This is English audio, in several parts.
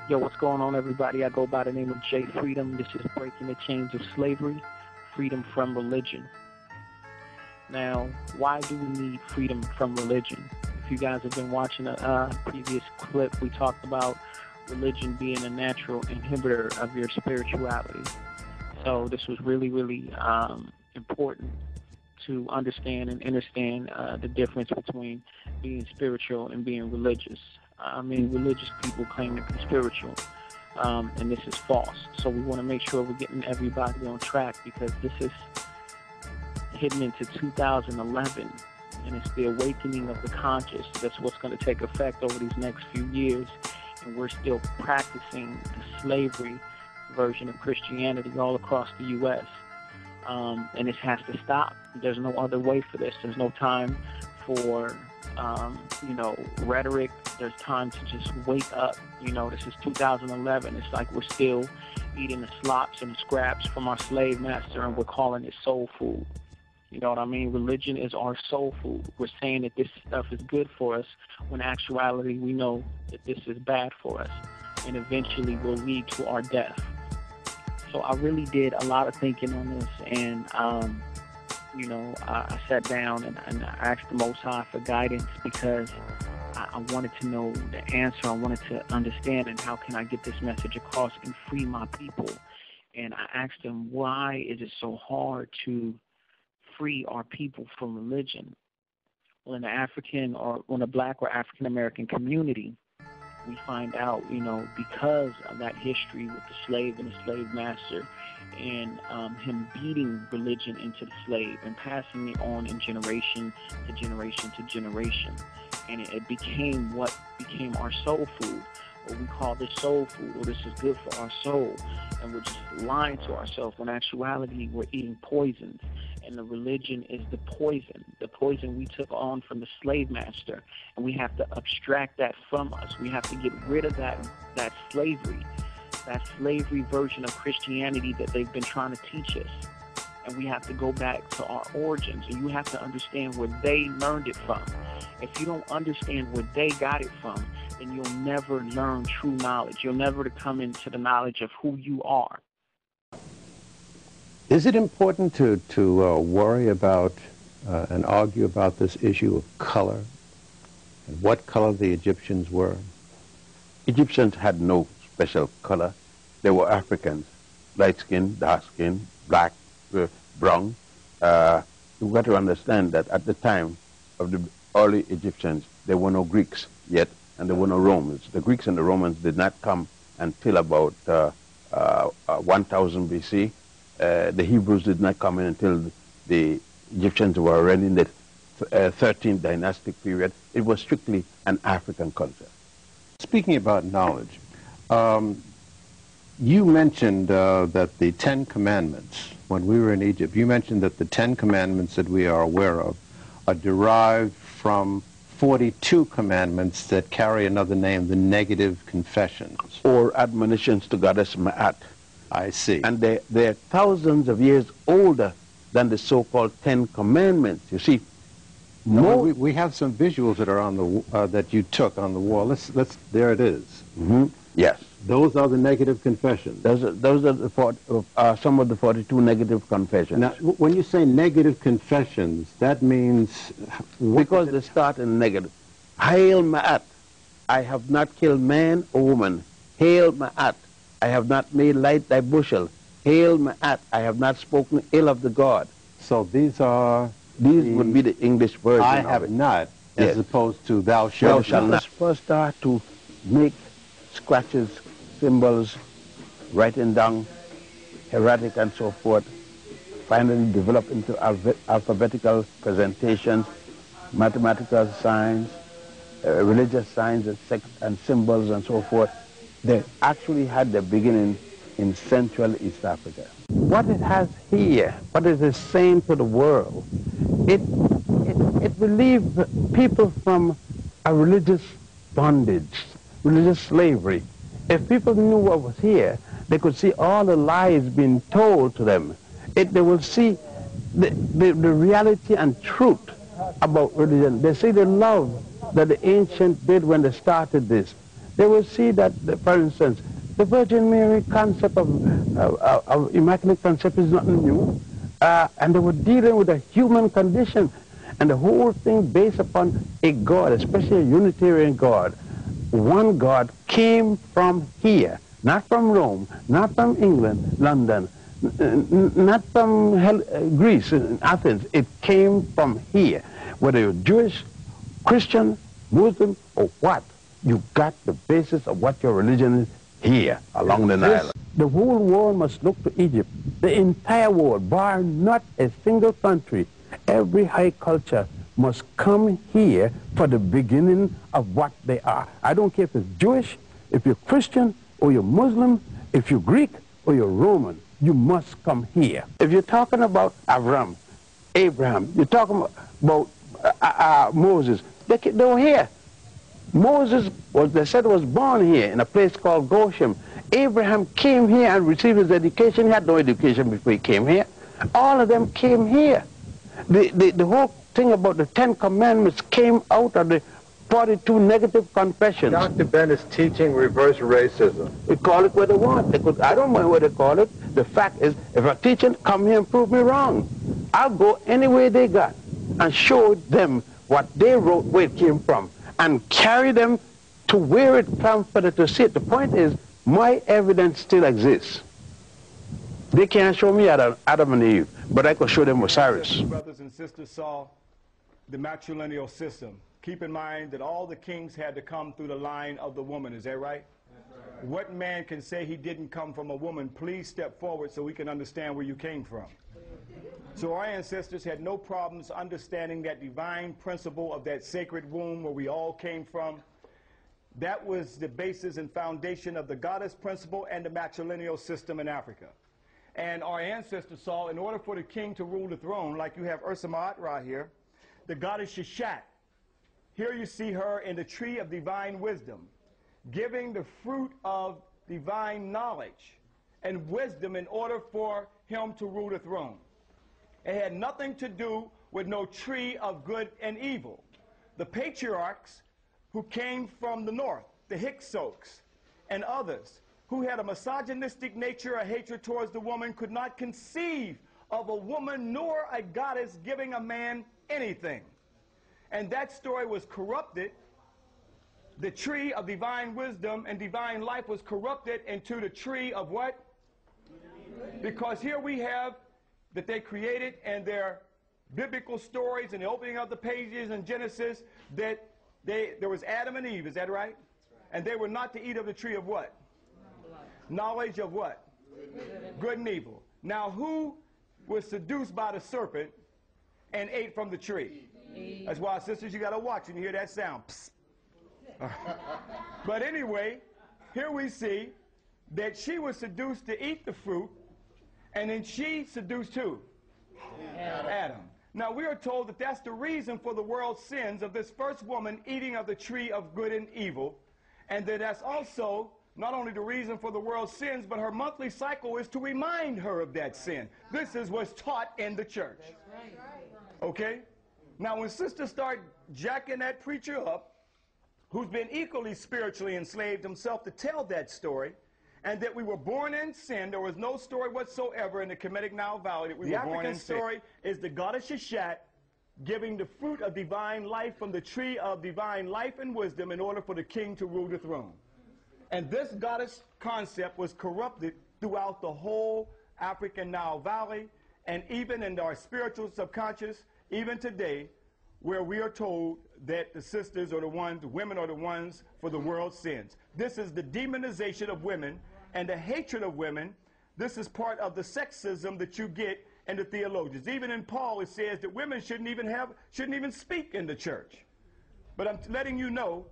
Yo, what's going on, everybody? I go by the name of Jay Freedom. This is Breaking the Chains of Slavery, Freedom from Religion. Now, why do we need freedom from religion? If you guys have been watching a previous clip, we talked about religion being a natural inhibitor of your spirituality. So this was really, really important to understand and understand the difference between being spiritual and being religious. I mean, religious people claim to be spiritual, and this is false. So we want to make sure we're getting everybody on track, because this is hitting into 2011, and it's the awakening of the conscious. That's what's going to take effect over these next few years, and we're still practicing the slavery version of Christianity all across the U.S., and this has to stop. There's no other way for this. There's no time for rhetoric. There's time to just wake up. This is 2011. It's like we're still eating the slops and the scraps from our slave master, and we're calling it soul food. You know what I mean? Religion is our soul food. We're saying that this stuff is good for us, when in actuality we know that this is bad for us, and eventually will lead to our death. So I really did a lot of thinking on this, and I sat down and I asked the Most High for guidance, because I wanted to know the answer. I wanted to understand, and how can I get this message across and free my people? And I asked him, why is it so hard to free our people from religion? Well, in the African or in the Black or African American community, we find out, because of that history with the slave and the slave master, and him beating religion into the slave and passing it on in generation to generation to generation. And it became what became our soul food. Or we call this soul food, or this is good for our soul. And we're just lying to ourselves, when in actuality we're eating poisons. And the religion is the poison we took on from the slave master. And we have to abstract that from us. We have to get rid of that slavery version of Christianity that they've been trying to teach us. And we have to go back to our origins, and you have to understand where they learned it from. If you don't understand where they got it from, then you'll never learn true knowledge. You'll never come into the knowledge of who you are. Is it important to worry about and argue about this issue of color, and what color the Egyptians were? Egyptians had no special color. They were Africans, light skin, dark skin, black, brown. You've got to understand that at the time of the early Egyptians, there were no Greeks yet, and there were no Romans. The Greeks and the Romans did not come until about 1000 BC. The Hebrews did not come in until the Egyptians were already in the 13th dynastic period. It was strictly an African culture. Speaking about knowledge, you mentioned that the 10 Commandments, when we were in Egypt, you mentioned that the 10 Commandments that we are aware of are derived from 42 commandments that carry another name, the negative confessions. Or admonitions to Goddess Ma'at. I see. And they're thousands of years older than the so-called 10 Commandments. You see, we have some visuals that are on the that you took on the wall. There it is. Mm-hmm. Yes. Those are the negative confessions. Those are the some of the 42 negative confessions. Now, when you say negative confessions, that means... Because they start in negative. Hail Ma'at, I have not killed man or woman. Hail Ma'at, I have not made light thy bushel. Hail Ma'at, I have not spoken ill of the God. So these are... These would be the English version I of have it. not, yes. As opposed to thou shalt not. First start to make scratches, symbols, writing down, heretic and so forth. Finally develop into alphabetical presentations, mathematical signs, religious signs and symbols and so forth. They actually had their beginning in Central East Africa. What it has here, what it is saying to the world, it relieved people from a religious bondage, religious slavery. If people knew what was here, they could see all the lies being told to them. They will see the reality and truth about religion. They see the love that the ancients did when they started this. they will see that, for instance, the Virgin Mary concept of Immaculate Conception is nothing new. And they were dealing with a human condition. And the whole thing based upon a God, especially a Unitarian God. One God came from here, not from Rome, not from England, London, not from Greece, Athens. It came from here. Whether you're Jewish, Christian, Muslim, or what, you got the basis of what your religion is here along the Nile. The whole world must look to Egypt. The entire world, bar not a single country, every high culture must come here for the beginning of what they are. I don't care if it's Jewish, if you're Christian, or you're Muslim, if you're Greek, or you're Roman, you must come here. If you're talking about Abraham, you're talking about Moses, they were here. Moses, they said, was born here in a place called Goshen. Abraham came here and received his education. He had no education before he came here. All of them came here. The whole thing about the 10 Commandments came out of the 42 negative confessions. Dr. Ben is teaching reverse racism. They call it what they want. I don't mind what they call it. The fact is, if a teacher come here and prove me wrong, I'll go any way they got and show them what they wrote, where it came from, and carry them to where it comes for them to see it. The point is, my evidence still exists. They can't show me Adam and Eve, but I can show them Osiris. Brothers and sisters saw the matrilineal system. Keep in mind that all the kings had to come through the line of the woman. Is that right? That's right. What man can say he didn't come from a woman? Please step forward so we can understand where you came from. So our ancestors had no problems understanding that divine principle of that sacred womb where we all came from. That was the basis and foundation of the goddess principle and the matrilineal system in Africa. And our ancestors saw, in order for the king to rule the throne, like you have Ursa Ma'at here, the goddess Sheshat. Here you see her in the tree of divine wisdom, giving the fruit of divine knowledge and wisdom in order for him to rule the throne. It had nothing to do with no tree of good and evil. The patriarchs who came from the north, the Hyksos and others, who had a misogynistic nature, a hatred towards the woman, could not conceive of a woman nor a goddess giving a man anything. And that story was corrupted. The tree of divine wisdom and divine life was corrupted into the tree of what? Because here we have that they created in their biblical stories and the opening of the pages in Genesis that there was Adam and Eve, is that right? And they were not to eat of the tree of what? Knowledge of what? Good and evil. Now who was seduced by the serpent and ate from the tree? That's why, sisters, you got to watch and you hear that sound. Psst. But anyway, here we see that she was seduced to eat the fruit, and then she seduced who? Adam. Now we are told that that's the reason for the world's sins of this first woman eating of the tree of good and evil, and that that's also not only the reason for the world's sins, but her monthly cycle is to remind her of that sin. This is what's taught in the church. Okay? Now when sisters start jacking that preacher up, who's been equally spiritually enslaved himself, to tell that story, and that we were born in sin, there was no story whatsoever in the Kemetic Nile Valley that we were born in sin. The African story is the goddess Sheshat giving the fruit of divine life from the tree of divine life and wisdom in order for the king to rule the throne. And this goddess concept was corrupted throughout the whole African Nile Valley, and even in our spiritual subconscious, even today, where we are told that the sisters are the ones, the women are the ones for the world's sins. This is the demonization of women and the hatred of women. This is part of the sexism that you get in the theologians. Even in Paul, it says that women shouldn't even speak in the church. But I'm letting you know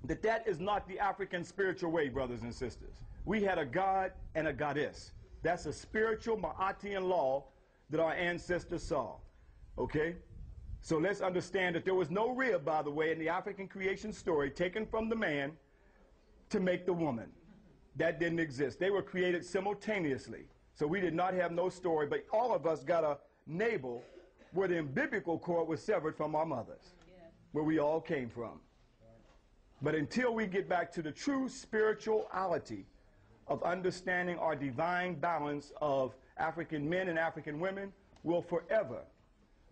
that that is not the African spiritual way, brothers and sisters. We had a god and a goddess. That's a spiritual Ma'atian law that our ancestors saw. Okay? So let's understand that there was no rib, by the way, in the African creation story taken from the man to make the woman. That didn't exist. They were created simultaneously. So we did not have no story, but all of us got a navel where the umbilical cord was severed from our mothers, where we all came from. But until we get back to the true spirituality of understanding our divine balance of African men and African women, we'll forever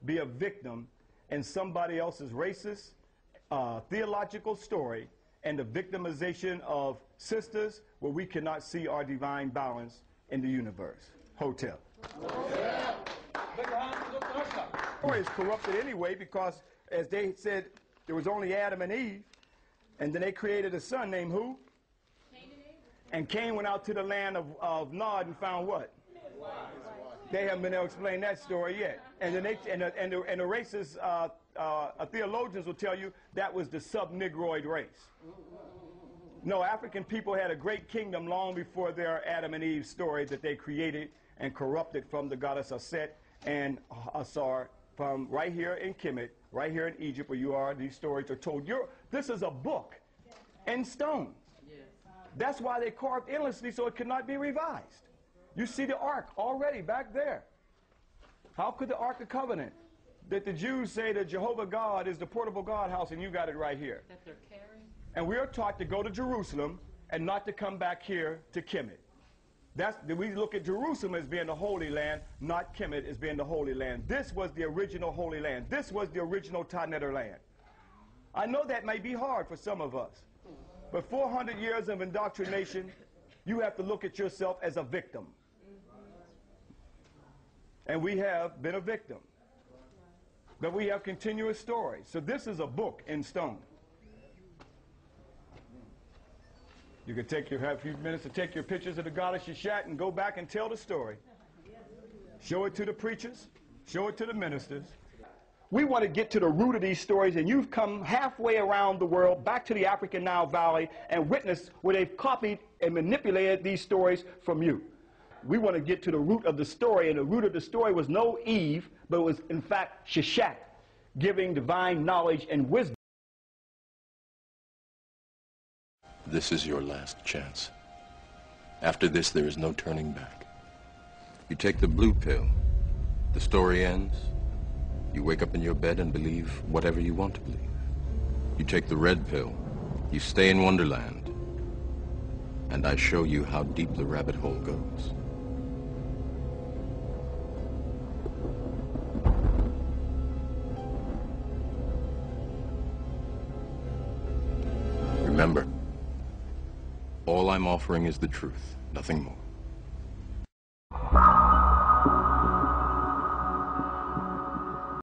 be a victim in somebody else's racist, theological story and the victimization of sisters where we cannot see our divine balance in the universe. Hotel. The story is corrupted anyway because, as they said, there was only Adam and Eve, and then they created a son named who? Cain and Abel. And Cain went out to the land of Nod and found what? They haven't been able to explain that story yet. And then the racist theologians will tell you that was the sub-Negroid race. No, African people had a great kingdom long before their Adam and Eve story that they created and corrupted from the goddess Aset and Asar from right here in Kemet, right here in Egypt where you are. These stories are told. This is a book in stone. That's why they carved endlessly so it could not be revised. You see the Ark already back there. How could the Ark of Covenant, that the Jews say that Jehovah God is the portable God house, and you got it right here. That they're carrying. And we are taught to go to Jerusalem and not to come back here to Kemet. We look at Jerusalem as being the Holy Land, not Kemet as being the Holy Land. This was the original Holy Land. This was the original Taneter land. I know that may be hard for some of us, but 400 years of indoctrination, you have to look at yourself as a victim. And we have been a victim. But we have continuous stories. So this is a book in stone. You could have a few minutes to take your pictures of the goddess Sheshat and go back and tell the story. Show it to the preachers. Show it to the ministers. We want to get to the root of these stories, and you've come halfway around the world, back to the African Nile Valley, and witnessed where they've copied and manipulated these stories from you. We want to get to the root of the story, and the root of the story was no Eve, but it was, in fact, Sheshat, giving divine knowledge and wisdom. This is your last chance. After this, there is no turning back. You take the blue pill, the story ends. You wake up in your bed and believe whatever you want to believe. You take the red pill, you stay in Wonderland, and I show you how deep the rabbit hole goes. Remember, all I'm offering is the truth, nothing more.